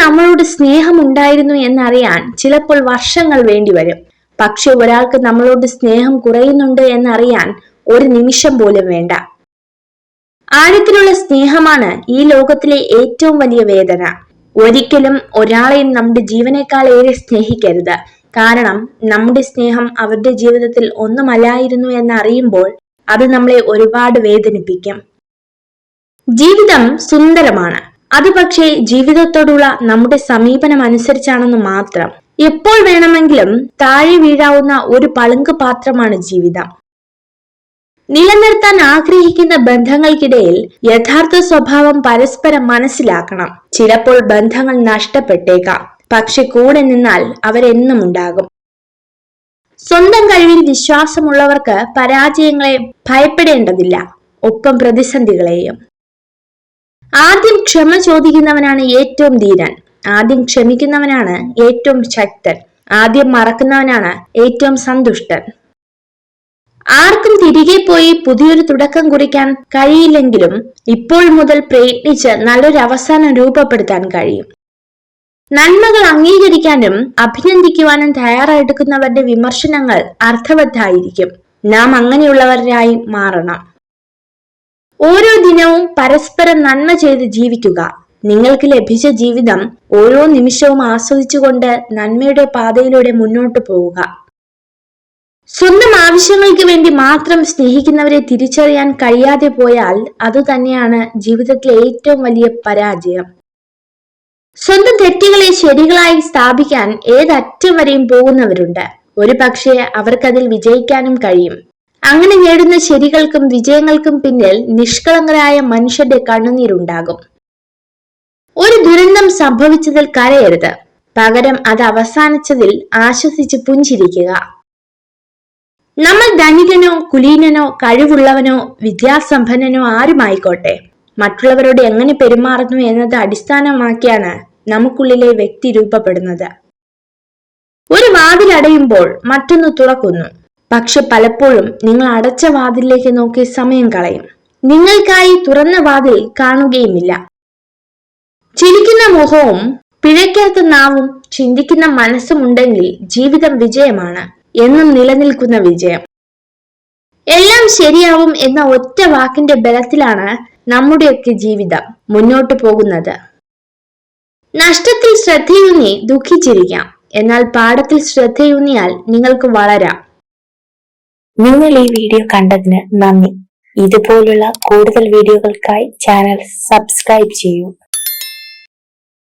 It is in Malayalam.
നമ്മളോട് സ്നേഹമുണ്ടായിരുന്നു എന്നറിയാൻ ചിലപ്പോൾ വർഷങ്ങൾ വേണ്ടിവരും. പക്ഷെ ഒരാൾക്ക് നമ്മളോട് സ്നേഹം കുറയുന്നുണ്ട് എന്നറിയാൻ ഒരു നിമിഷം പോലും വേണ്ട. ആഴത്തിലുള്ള സ്നേഹമാണ് ഈ ലോകത്തിലെ ഏറ്റവും വലിയ വേദന. ഒരിക്കലും ഒരാളെയും നമ്മുടെ ജീവനേക്കാൾ ഏറെ സ്നേഹിക്കരുത്. കാരണം നമ്മുടെ സ്നേഹം അവരുടെ ജീവിതത്തിൽ ഒന്നുമല്ലായിരുന്നു എന്നറിയുമ്പോൾ അത് നമ്മളെ ഒരുപാട് വേദനിപ്പിക്കും. ജീവിതം സുന്ദരമാണ്. അത് പക്ഷേ ജീവിതത്തോടുള്ള നമ്മുടെ സമീപനം അനുസരിച്ചാണെന്ന് മാത്രം. എപ്പോൾ വേണമെങ്കിലും താഴെ വീഴാവുന്ന ഒരു പളുങ്ക് പാത്രമാണ് ജീവിതം. നിലനിർത്താൻ ആഗ്രഹിക്കുന്ന ബന്ധങ്ങൾക്കിടയിൽ യഥാർത്ഥ സ്വഭാവം പരസ്പരം മനസ്സിലാക്കണം. ചിലപ്പോൾ ബന്ധങ്ങൾ നഷ്ടപ്പെട്ടേക്കാം, പക്ഷെ കൂടെ നിന്നാൽ അവരെന്നും ഉണ്ടാകും. സ്വന്തം കഴിവിൽ വിശ്വാസമുള്ളവർക്ക് പരാജയങ്ങളെ ഭയപ്പെടേണ്ടതില്ല, ഒപ്പം പ്രതിസന്ധികളെയും. ആദ്യം ക്ഷമ ചോദിക്കുന്നവനാണ് ഏറ്റവും ധീരൻ. ആദ്യം ക്ഷമിക്കുന്നവനാണ് ഏറ്റവും ശക്തൻ. ആദ്യം മറക്കുന്നവനാണ് ഏറ്റവും സന്തുഷ്ടൻ. ആർക്കും തിരികെ പോയി പുതിയൊരു തുടക്കം കുറിക്കാൻ കഴിയില്ലെങ്കിലും ഇപ്പോൾ മുതൽ പ്രയത്നിച്ച് നല്ലൊരു അവസാനം രൂപപ്പെടുത്താൻ കഴിയും. നന്മകൾ അംഗീകരിക്കാനും അഭിനന്ദിക്കുവാനും തയ്യാറെടുക്കുന്നവരുടെ വിമർശനങ്ങൾ അർത്ഥവത്തായിരിക്കും. നാം അങ്ങനെയുള്ളവരായി മാറണം. ഓരോ ദിനവും പരസ്പരം നന്മ ചെയ്ത് ജീവിക്കുക. നിങ്ങൾക്ക് ലഭിച്ച ജീവിതം ഓരോ നിമിഷവും ആസ്വദിച്ചുകൊണ്ട് നന്മയുടെ പാതയിലൂടെ മുന്നോട്ട് പോവുക. സ്വന്തം ആവശ്യങ്ങൾക്ക് വേണ്ടി മാത്രം സ്നേഹിക്കുന്നവരെ തിരിച്ചറിയാൻ കഴിയാതെ പോയാൽ അതുതന്നെയാണ് ജീവിതത്തിലെ ഏറ്റവും വലിയ പരാജയം. സ്വന്തം തെറ്റുകളെ ശരികളായി സ്ഥാപിക്കാൻ ഏതറ്റം വരെയും പോകുന്നവരുണ്ട്. ഒരു പക്ഷേ അവർക്കതിൽ വിജയിക്കാനും കഴിയും. അങ്ങനെ നേടുന്ന ശരികൾക്കും വിജയങ്ങൾക്കും പിന്നിൽ നിഷ്കളങ്കരായ മനുഷ്യരുടെ കണ്ണുനീരുണ്ടാകും. ഒരു ദുരന്തം സംഭവിച്ചതിൽ കരയരുത്, പകരം അത് അവസാനിച്ചതിൽ ആശ്വസിച്ച് പുഞ്ചിരിക്കുക. നമ്മൾ ധനികനോ കുലീനനോ കഴിവുള്ളവനോ വിദ്യാസമ്പന്നനോ ആരുമായിക്കോട്ടെ, മറ്റുള്ളവരോട് എങ്ങനെ പെരുമാറുന്നു എന്നത് അടിസ്ഥാനമാക്കിയാണ് നമുക്കുള്ളിലെ വ്യക്തി രൂപപ്പെടുന്നത്. ഒരു വാതിൽ അടയുമ്പോൾ മറ്റൊന്ന് തുറക്കുന്നു. പക്ഷെ പലപ്പോഴും നിങ്ങൾ അടച്ച വാതിലിലേക്ക് നോക്കി സമയം കളയും. നിങ്ങൾക്കായി തുറന്ന വാതിൽ കാണുകയുമില്ല. ചിരിക്കുന്ന മുഖവും പിഴയ്ക്കാത്ത നാവും ചിന്തിക്കുന്ന മനസ്സും ഉണ്ടെങ്കിൽ ജീവിതം വിജയമാണ്, എന്നും നിലനിൽക്കുന്ന വിജയം. എല്ലാം ശരിയാവും എന്ന ഒറ്റ വാക്കിന്റെ ബലത്തിലാണ് നമ്മുടെയൊക്കെ ജീവിതം മുന്നോട്ടു പോകുന്നത്. നഷ്ടത്തിൽ ശ്രദ്ധയൂന്നി ദുഃഖിച്ചിരിക്കാം, എന്നാൽ പാഠത്തിൽ ശ്രദ്ധയൂന്നിയാൽ നിങ്ങൾക്ക് വളരാം. നിങ്ങൾ ഈ വീഡിയോ കണ്ടതിന് നന്ദി. ഇതുപോലുള്ള കൂടുതൽ വീഡിയോകൾക്കായി ചാനൽ സബ്സ്ക്രൈബ് ചെയ്യൂ.